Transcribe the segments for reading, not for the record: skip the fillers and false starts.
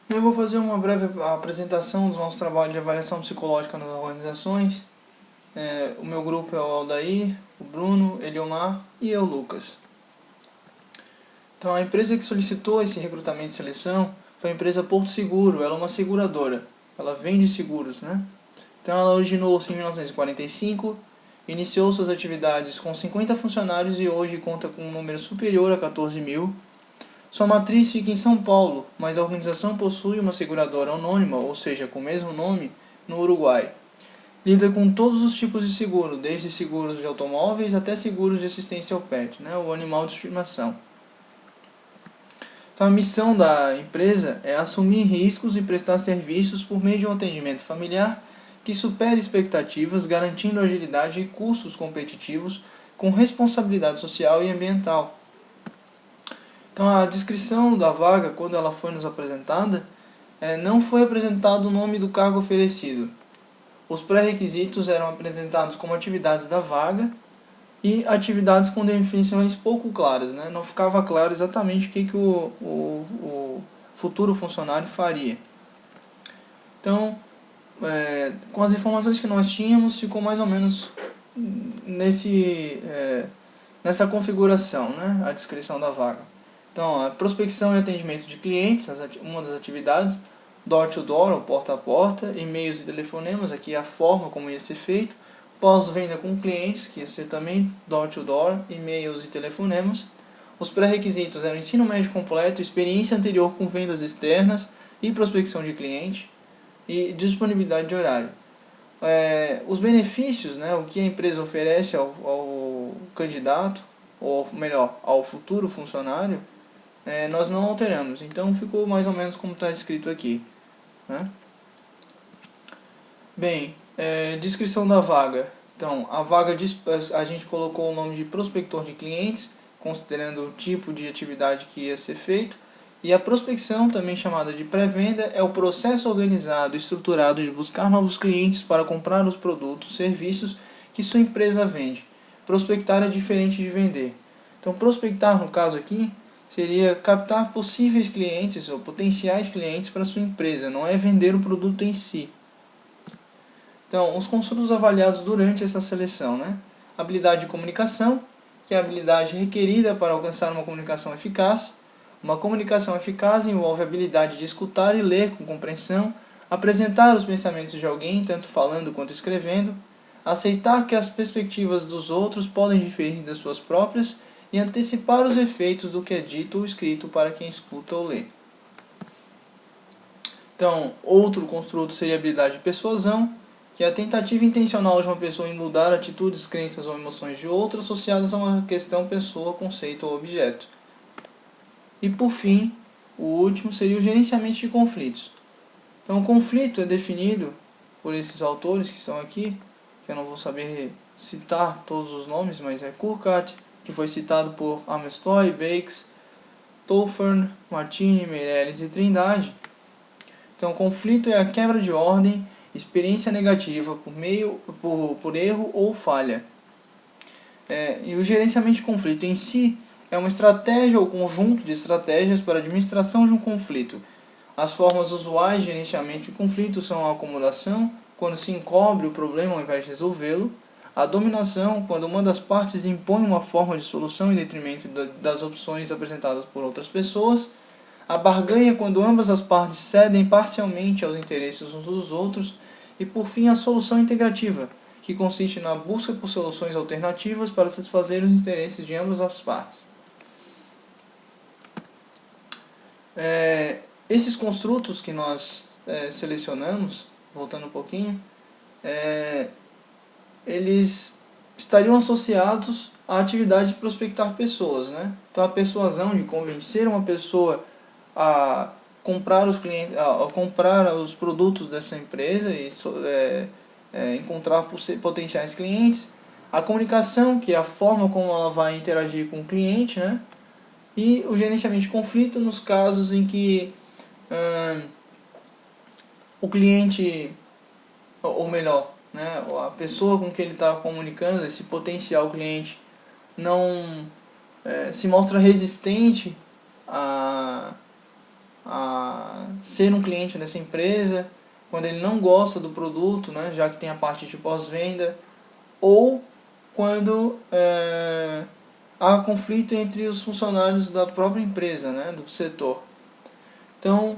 Eu vou fazer uma breve apresentação dos nossos trabalhos de avaliação psicológica nas organizações. O meu grupo é o Aldair, o Bruno, Eliomar e eu, Lucas. Então, a empresa que solicitou esse recrutamento e seleção foi a empresa Porto Seguro. Ela é uma seguradora, ela vende seguros, né? Então, ela originou-se em 1945, iniciou suas atividades com 50 funcionários e hoje conta com um número superior a 14 mil. Sua matriz fica em São Paulo, mas a organização possui uma seguradora anônima, ou seja, com o mesmo nome, no Uruguai. Lida com todos os tipos de seguro, desde seguros de automóveis até seguros de assistência ao pet, o animal de estimação. Então, a missão da empresa é assumir riscos e prestar serviços por meio de um atendimento familiar que supere expectativas, garantindo agilidade e custos competitivos com responsabilidade social e ambiental. Então, a descrição da vaga, quando ela foi nos apresentada, não foi apresentado o nome do cargo oferecido. Os pré-requisitos eram apresentados como atividades da vaga e atividades com definições pouco claras. Não ficava claro exatamente o que o futuro funcionário faria. Então, com as informações que nós tínhamos, ficou mais ou menos nessa configuração, a descrição da vaga. Então, a prospecção e atendimento de clientes, uma das atividades, door-to-door, ou porta a porta, e-mails e telefonemas, aqui é a forma como ia ser feito, pós-venda com clientes, que ia ser também door-to-door, e-mails e telefonemas. Os pré-requisitos eram ensino médio completo, experiência anterior com vendas externas e prospecção de cliente, e disponibilidade de horário. Os benefícios, o que a empresa oferece ao candidato, ou melhor, ao futuro funcionário, nós não alteramos. Então ficou mais ou menos como está escrito aqui. Bem, descrição da vaga. Então, a vaga a gente colocou o nome de prospector de clientes, considerando o tipo de atividade que ia ser feito. E a prospecção, também chamada de pré-venda, é o processo organizado e estruturado de buscar novos clientes para comprar os produtos, serviços que sua empresa vende. Prospectar é diferente de vender. Então, prospectar, no caso aqui, seria captar possíveis clientes ou potenciais clientes para sua empresa, não é vender o produto em si. Então, os construtos avaliados durante essa seleção, habilidade de comunicação, que é a habilidade requerida para alcançar uma comunicação eficaz. Uma comunicação eficaz envolve a habilidade de escutar e ler com compreensão, apresentar os pensamentos de alguém, tanto falando quanto escrevendo, aceitar que as perspectivas dos outros podem diferir das suas próprias e antecipar os efeitos do que é dito ou escrito para quem escuta ou lê. Então, outro construto seria a habilidade de persuasão, que é a tentativa intencional de uma pessoa em mudar atitudes, crenças ou emoções de outra associadas a uma questão, pessoa, conceito ou objeto. E por fim, o último seria o gerenciamento de conflitos. Então, o conflito é definido por esses autores que estão aqui, que eu não vou saber citar todos os nomes, mas é Kurkhardt, que foi citado por Amestoy, Bakes, Tolfern, Martini, Meirelles e Trindade. Então, conflito é a quebra de ordem, experiência negativa por erro ou falha. E o gerenciamento de conflito em si é uma estratégia ou conjunto de estratégias para a administração de um conflito. As formas usuais de gerenciamento de conflito são a acomodação, quando se encobre o problema ao invés de resolvê-lo, a dominação, quando uma das partes impõe uma forma de solução em detrimento das opções apresentadas por outras pessoas, a barganha, quando ambas as partes cedem parcialmente aos interesses uns dos outros, e por fim a solução integrativa, que consiste na busca por soluções alternativas para satisfazer os interesses de ambas as partes. Esses construtos que nós selecionamos, voltando um pouquinho, eles estariam associados à atividade de prospectar pessoas. Então, a persuasão de convencer uma pessoa a comprar os produtos dessa empresa e encontrar potenciais clientes. A comunicação, que é a forma como ela vai interagir com o cliente, e o gerenciamento de conflito nos casos em que o cliente, ou melhor, a pessoa com quem ele está comunicando, esse potencial cliente, não se mostra resistente a ser um cliente dessa empresa, quando ele não gosta do produto, né, já que tem a parte de pós-venda, ou quando há conflito entre os funcionários da própria empresa, né, do setor. Então,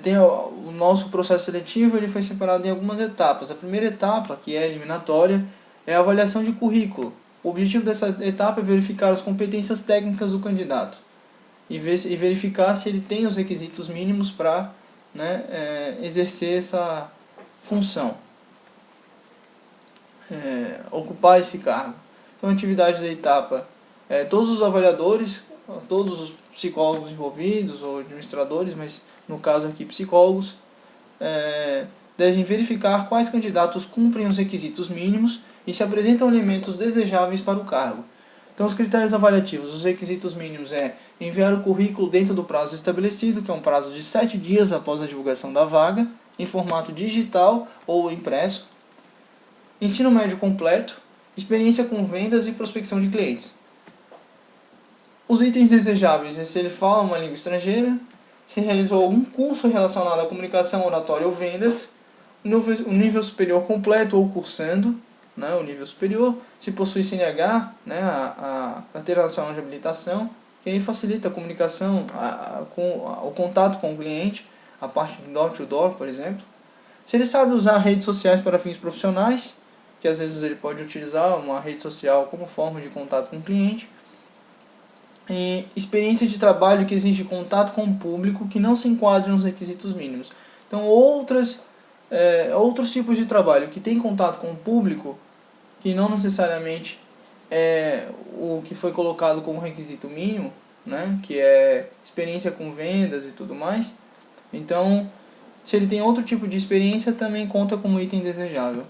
tem o nosso processo seletivo, ele foi separado em algumas etapas. A primeira etapa, que é a eliminatória, é a avaliação de currículo. O objetivo dessa etapa é verificar as competências técnicas do candidato e verificar se ele tem os requisitos mínimos para, né, exercer essa função, ocupar esse cargo. Então, a atividade da etapa todos os avaliadores, todos os psicólogos envolvidos ou administradores, mas no caso aqui psicólogos, devem verificar quais candidatos cumprem os requisitos mínimos e se apresentam elementos desejáveis para o cargo. Então, os critérios avaliativos, os requisitos mínimos enviar o currículo dentro do prazo estabelecido, que é um prazo de 7 dias após a divulgação da vaga, em formato digital ou impresso, ensino médio completo, experiência com vendas e prospecção de clientes. Os itens desejáveis é se ele fala uma língua estrangeira, se realizou algum curso relacionado à comunicação, oratória ou vendas, o nível superior completo ou cursando, né, o nível superior, se possui CNH, né, a Carteira Nacional de Habilitação, que aí facilita a comunicação, o contato com o cliente, a parte de door-to-door, por exemplo. Se ele sabe usar redes sociais para fins profissionais, que às vezes ele pode utilizar uma rede social como forma de contato com o cliente. E experiência de trabalho que exige contato com o público que não se enquadra nos requisitos mínimos. Então, outros tipos de trabalho que tem contato com o público, que não necessariamente é o que foi colocado como requisito mínimo, né, que é experiência com vendas e tudo mais. Então, se ele tem outro tipo de experiência, também conta como item desejável.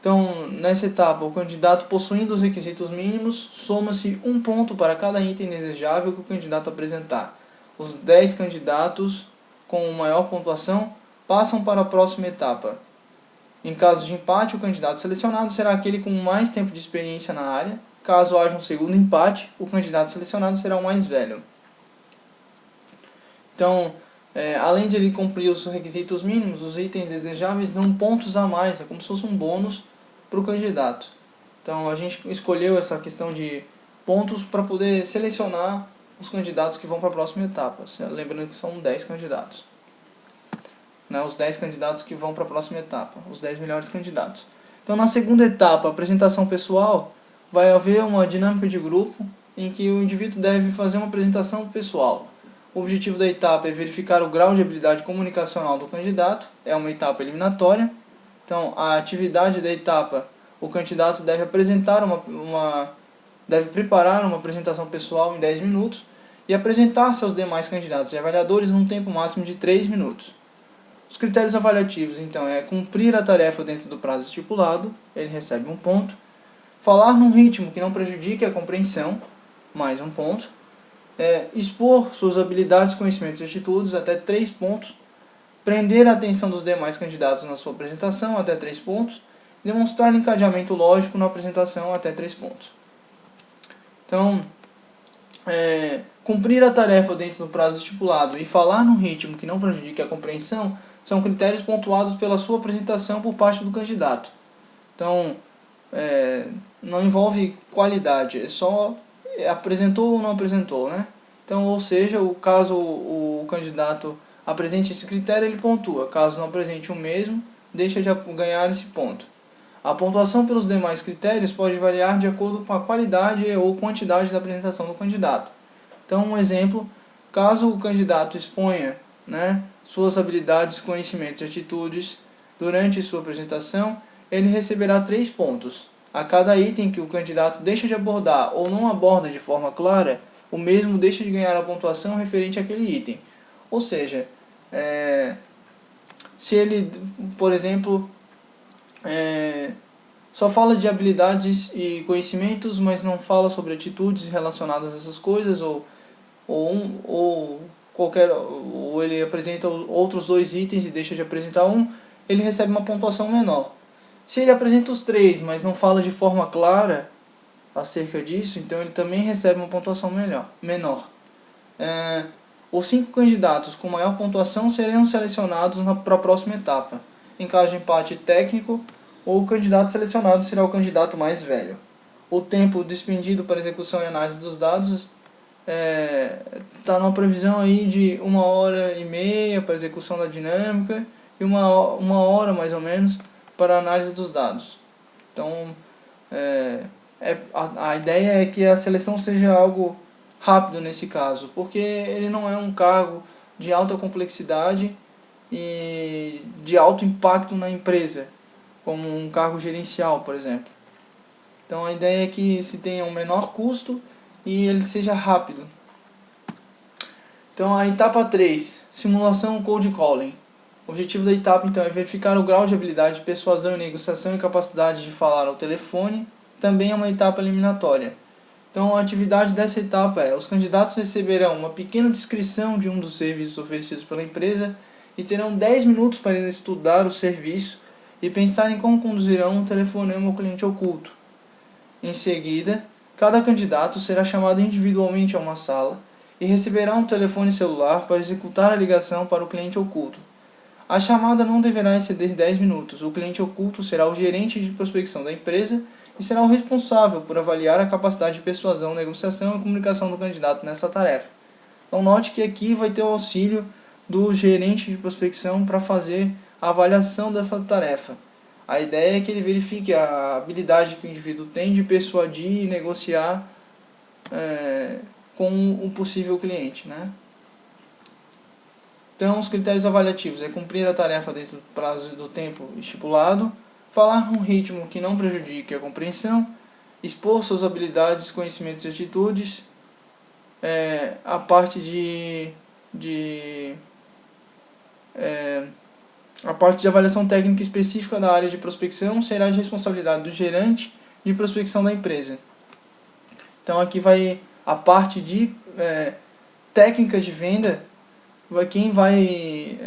Então, nessa etapa, o candidato possuindo os requisitos mínimos, soma-se 1 ponto para cada item desejável que o candidato apresentar. Os 10 candidatos com maior pontuação passam para a próxima etapa. Em caso de empate, o candidato selecionado será aquele com mais tempo de experiência na área. Caso haja um segundo empate, o candidato selecionado será o mais velho. Então, além de ele cumprir os requisitos mínimos, os itens desejáveis dão pontos a mais, é como se fosse um bônus para o candidato. Então, a gente escolheu essa questão de pontos para poder selecionar os candidatos que vão para a próxima etapa. Lembrando que são 10 candidatos. Né, os 10 candidatos que vão para a próxima etapa, os 10 melhores candidatos. Então, na segunda etapa, apresentação pessoal, vai haver uma dinâmica de grupo em que o indivíduo deve fazer uma apresentação pessoal. O objetivo da etapa é verificar o grau de habilidade comunicacional do candidato, é uma etapa eliminatória. Então, a atividade da etapa, o candidato deve apresentar deve preparar uma apresentação pessoal em 10 minutos e apresentar-se aos demais candidatos e avaliadores num tempo máximo de 3 minutos. Os critérios avaliativos, então, é cumprir a tarefa dentro do prazo estipulado, ele recebe 1 ponto. Falar num ritmo que não prejudique a compreensão, mais 1 ponto. Expor suas habilidades, conhecimentos e atitudes, até 3 pontos. Prender a atenção dos demais candidatos na sua apresentação, até 3 pontos. Demonstrar encadeamento lógico na apresentação, até 3 pontos. Então, cumprir a tarefa dentro do prazo estipulado e falar num ritmo que não prejudique a compreensão são critérios pontuados pela sua apresentação por parte do candidato. Então, não envolve qualidade, é só apresentou ou não apresentou, né? Então, ou seja, caso o candidato apresente esse critério, ele pontua. Caso não apresente o mesmo, deixa de ganhar esse ponto. A pontuação pelos demais critérios pode variar de acordo com a qualidade ou quantidade da apresentação do candidato. Então, um exemplo, caso o candidato exponha, né, suas habilidades, conhecimentos e atitudes durante sua apresentação, ele receberá 3 pontos. A cada item que o candidato deixa de abordar ou não aborda de forma clara, o mesmo deixa de ganhar a pontuação referente àquele item. Ou seja, se ele, por exemplo, só fala de habilidades e conhecimentos, mas não fala sobre atitudes relacionadas a essas coisas, ou ele apresenta outros 2 itens e deixa de apresentar um, ele recebe uma pontuação menor. Se ele apresenta os 3, mas não fala de forma clara acerca disso, então ele também recebe uma pontuação menor. Os 5 candidatos com maior pontuação serão selecionados para a próxima etapa. Em caso de empate técnico, o candidato selecionado será o candidato mais velho. O tempo despendido para execução e análise dos dados está numa previsão aí de 1h30 para execução da dinâmica e uma hora mais ou menos para a análise dos dados. Então, a ideia é que a seleção seja algo rápido nesse caso, porque ele não é um cargo de alta complexidade e de alto impacto na empresa, como um cargo gerencial, por exemplo. Então a ideia é que se tenha um menor custo e ele seja rápido. Então a etapa 3, simulação cold calling. O objetivo da etapa então é verificar o grau de habilidade de persuasão e negociação e capacidade de falar ao telefone. Também é uma etapa eliminatória. Então a atividade dessa etapa os candidatos receberão uma pequena descrição de um dos serviços oferecidos pela empresa e terão 10 minutos para estudar o serviço e pensar em como conduzirão um telefonema ao cliente oculto. Em seguida, cada candidato será chamado individualmente a uma sala e receberá um telefone celular para executar a ligação para o cliente oculto. A chamada não deverá exceder 10 minutos. O cliente oculto será o gerente de prospecção da empresa e será o responsável por avaliar a capacidade de persuasão, negociação e comunicação do candidato nessa tarefa. Então note que aqui vai ter o auxílio do gerente de prospecção para fazer a avaliação dessa tarefa. A ideia é que ele verifique a habilidade que o indivíduo tem de persuadir e negociar com o possível cliente, né? Então, os critérios avaliativos é cumprir a tarefa dentro do prazo do tempo estipulado, falar num ritmo que não prejudique a compreensão, expor suas habilidades, conhecimentos e atitudes. A parte a parte de avaliação técnica específica da área de prospecção será de responsabilidade do gerente de prospecção da empresa. Então aqui vai a parte de técnica de venda. Quem vai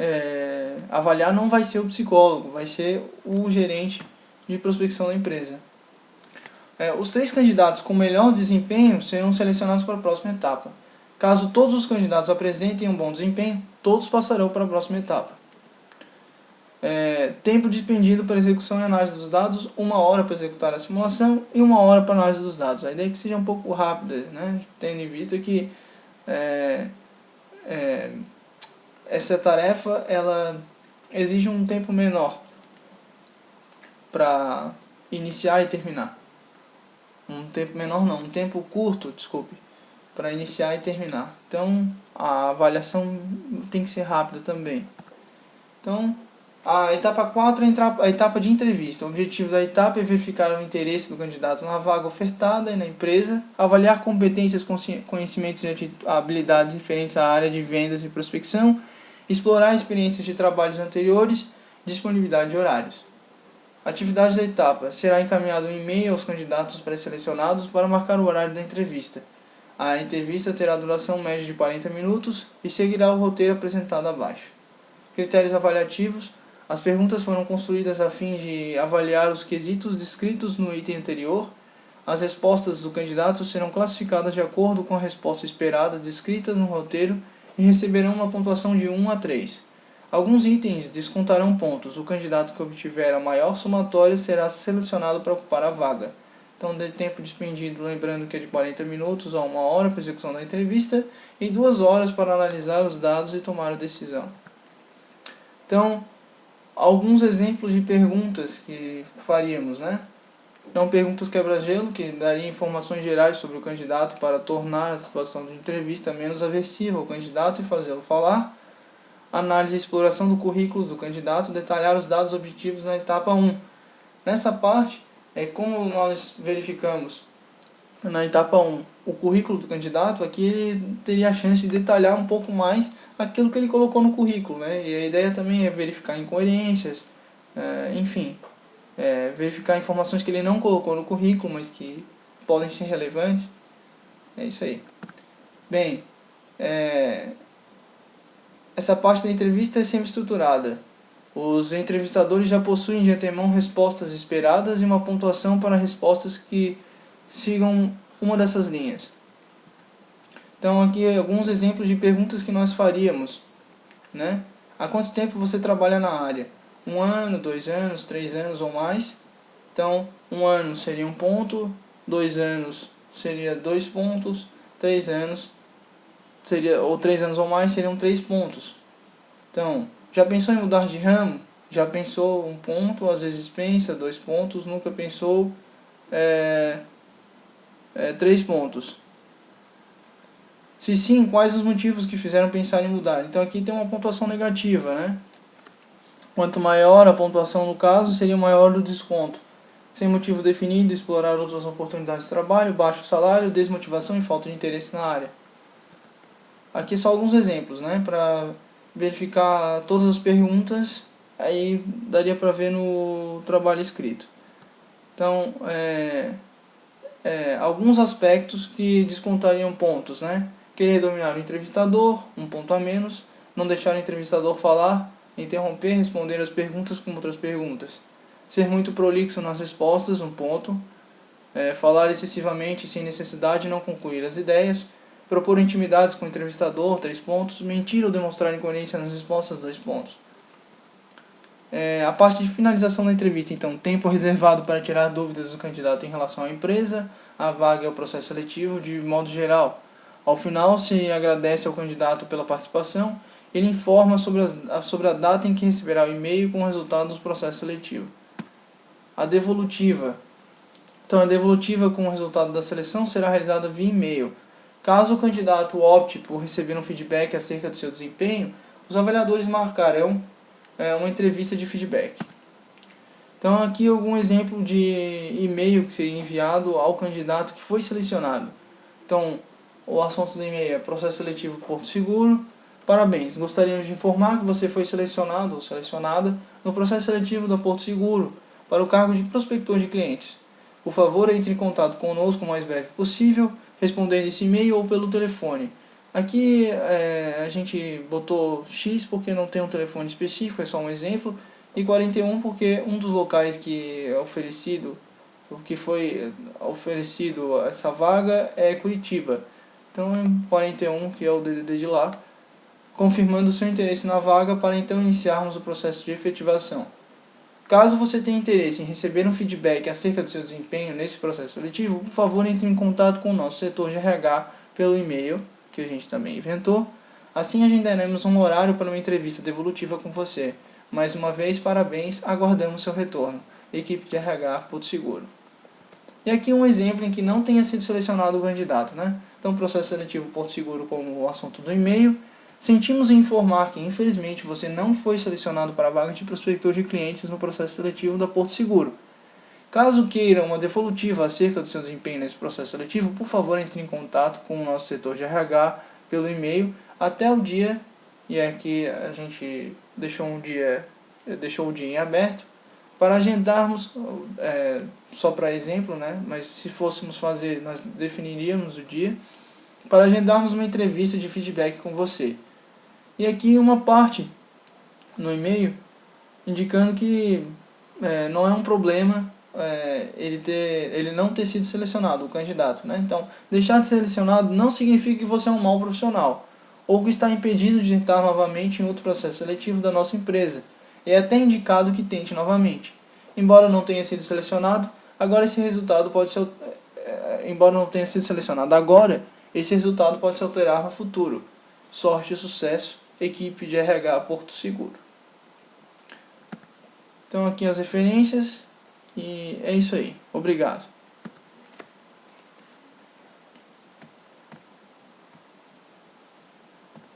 avaliar não vai ser o psicólogo, vai ser o gerente de prospecção da empresa. Os 3 candidatos com melhor desempenho serão selecionados para a próxima etapa. Caso todos os candidatos apresentem um bom desempenho, todos passarão para a próxima etapa. Tempo despendido para execução e análise dos dados, 1 hora para executar a simulação e 1 hora para análise dos dados. A ideia é que seja um pouco rápida, né? Tendo em vista que essa tarefa ela exige um tempo menor para iniciar e terminar. Um tempo menor não, um tempo curto, desculpe, para iniciar e terminar. Então a avaliação tem que ser rápida também. Então a etapa 4 é a etapa de entrevista. O objetivo da etapa é verificar o interesse do candidato na vaga ofertada e na empresa, avaliar competências, conhecimentos e habilidades referentes à área de vendas e prospecção, explorar experiências de trabalhos anteriores, disponibilidade de horários. A atividade da etapa será encaminhado um e-mail aos candidatos pré-selecionados para marcar o horário da entrevista. A entrevista terá duração média de 40 minutos e seguirá o roteiro apresentado abaixo. Critérios avaliativos. As perguntas foram construídas a fim de avaliar os quesitos descritos no item anterior. As respostas do candidato serão classificadas de acordo com a resposta esperada descrita no roteiro e receberão uma pontuação de 1 a 3. Alguns itens descontarão pontos. O candidato que obtiver a maior somatória será selecionado para ocupar a vaga. Então, de tempo despendido, lembrando que é de 40 minutos a 1 hora para a execução da entrevista e 2 horas para analisar os dados e tomar a decisão. Então, alguns exemplos de perguntas que faríamos, né? Então, perguntas quebra-gelo, que daria informações gerais sobre o candidato para tornar a situação de entrevista menos aversiva ao candidato e fazê-lo falar. Análise e exploração do currículo do candidato, detalhar os dados objetivos na etapa 1. Nessa parte, como nós verificamos na etapa 1 o currículo do candidato, aqui ele teria a chance de detalhar um pouco mais aquilo que ele colocou no currículo, né? E a ideia também é verificar incoerências, enfim, verificar informações que ele não colocou no currículo, mas que podem ser relevantes. É isso aí. Bem, essa parte da entrevista é sempre estruturada. Os entrevistadores já possuem de antemão respostas esperadas e uma pontuação para respostas que sigam uma dessas linhas. Então aqui alguns exemplos de perguntas que nós faríamos, né? Há quanto tempo você trabalha na área? 1 ano, 2 anos, 3 anos ou mais? Então, 1 ano seria 1 ponto, 2 anos seria 2 pontos, 3 anos seria, ou 3 anos ou mais seriam 3 pontos. Então, já pensou em mudar de ramo? Já pensou 1 ponto, às vezes pensa 2 pontos, nunca pensou 3 pontos. Se sim, quais os motivos que fizeram pensar em mudar? Então aqui tem uma pontuação negativa, né? Quanto maior a pontuação no caso, seria maior o desconto. Sem motivo definido, explorar outras oportunidades de trabalho, baixo salário, desmotivação e falta de interesse na área. Aqui só alguns exemplos, né? Para verificar todas as perguntas, aí daria para ver no trabalho escrito. Então, alguns aspectos que descontariam pontos, né? Querer dominar o entrevistador, 1 ponto a menos. Não deixar o entrevistador falar, interromper, responder as perguntas com outras perguntas. Ser muito prolixo nas respostas, 1 ponto. Falar excessivamente sem necessidade e não concluir as ideias. Propor intimidades com o entrevistador, 3 pontos. Mentir ou demonstrar incoerência nas respostas, 2 pontos. A parte de finalização da entrevista, então, tempo reservado para tirar dúvidas do candidato em relação à empresa, a vaga e ao processo seletivo de modo geral. Ao final, se agradece ao candidato pela participação, ele informa sobre a data em que receberá o e-mail com o resultado do processo seletivo. A devolutiva. Então, a devolutiva com o resultado da seleção será realizada via e-mail. Caso o candidato opte por receber um feedback acerca do seu desempenho, os avaliadores marcarão uma entrevista de feedback. Então aqui algum exemplo de e-mail que seria enviado ao candidato que foi selecionado. Então o assunto do e-mail é processo seletivo Porto Seguro. Parabéns, gostaríamos de informar que você foi selecionado ou selecionada no processo seletivo da Porto Seguro para o cargo de prospector de clientes. Por favor, entre em contato conosco o mais breve possível, respondendo esse e-mail ou pelo telefone. Aqui a gente botou X porque não tem um telefone específico, é só um exemplo, e 41 porque um dos locais que é oferecido, que foi oferecido essa vaga é Curitiba. Então é 41 que é o DDD de lá, confirmando seu interesse na vaga para então iniciarmos o processo de efetivação. Caso você tenha interesse em receber um feedback acerca do seu desempenho nesse processo seletivo, por favor entre em contato com o nosso setor de RH pelo e-mail, que a gente também inventou. Assim agendaremos um horário para uma entrevista devolutiva com você. Mais uma vez, parabéns, aguardamos seu retorno. Equipe de RH Porto Seguro. E aqui um exemplo em que não tenha sido selecionado o candidato, né? Então, processo seletivo Porto Seguro como o assunto do e-mail. Sentimos em informar que, infelizmente, você não foi selecionado para a vaga de prospector de clientes no processo seletivo da Porto Seguro. Caso queira uma devolutiva acerca do seu desempenho nesse processo seletivo, por favor, entre em contato com o nosso setor de RH pelo e-mail até o dia, e aqui a gente deixou o dia em aberto, para agendarmos, só para exemplo, né, mas se fôssemos fazer, nós definiríamos o dia, para agendarmos uma entrevista de feedback com você. E aqui uma parte no e-mail indicando que não é um problema ele não ter sido selecionado, o candidato, né? Então, deixar de ser selecionado não significa que você é um mau profissional, ou que está impedido de tentar novamente em outro processo seletivo da nossa empresa. É até indicado que tente novamente. Embora não tenha sido selecionado, agora esse resultado pode ser embora não tenha sido selecionado agora, esse resultado pode se alterar no futuro. Sorte e sucesso, equipe de RH Porto Seguro. Então aqui as referências. E é isso aí. Obrigado.